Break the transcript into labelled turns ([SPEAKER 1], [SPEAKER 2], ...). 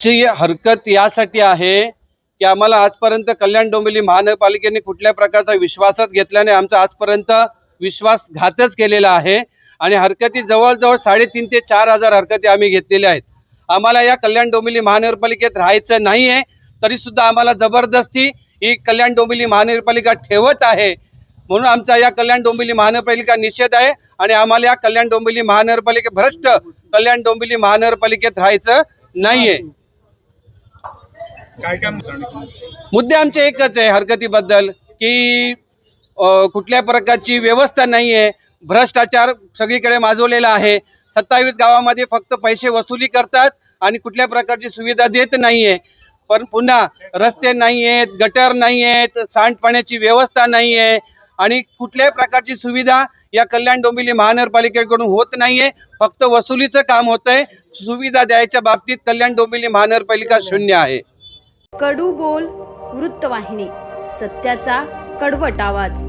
[SPEAKER 1] ची हरकत यासाठी आहे की आम्हाला आजपर्यंत कल्याण डोंबिवली महानगरपालिकेने कुठल्या प्रकारचा विश्वासात घेतल्याने आमचा आजपर्यंत विश्वासघातच केलेला आहे आणि हरकती जवळजवळ 3.5 ते 4 हजार हरकती आम्ही घेतलेल्या आहेत। आम्हाला या कल्याण डोंबिवली महानगरपालिकेत राहायचं नाही आहे, तरी सुद्धा आम्हाला जबरदस्ती ही कल्याण डोंबिवली महानगरपालिका ठेवत आहे। म्हणून आमचा या कल्याण डोंबिवली महानगरपालिका निषेध आहे आणि आम्हाला या कल्याण डोंबिवली महानगरपालिका भ्रष्ट कल्याण डोंबिवली महानगरपालिकेत राहायचं नाहीये। मुद्दे आमचे एकच आहे हरकतीबद्दल की कुठल्या प्रकारची व्यवस्था नाही आहे, भ्रष्टाचार सगळीकडे माजवलेला आहे। 27 गावामध्ये फक्त पैसे वसुली करतात आणि कुठल्या प्रकारची सुविधा देत नाही आहे। पण पुन्हा रस्ते नाही आहेत, गटर नाही आहेत, सांडपाण्याची व्यवस्था नाही आहे आणि कुठल्याही प्रकारची सुविधा या कल्याण डोंबिवली महानगरपालिकेकडून होत नाही आहे। फक्त वसुलीचं काम होतंय, सुविधा द्यायच्या बाबतीत कल्याण डोंबिवली महानगरपालिका शून्य आहे।
[SPEAKER 2] कडू बोल वृत्तवाहिनी, सत्याचा कडवट आवाज।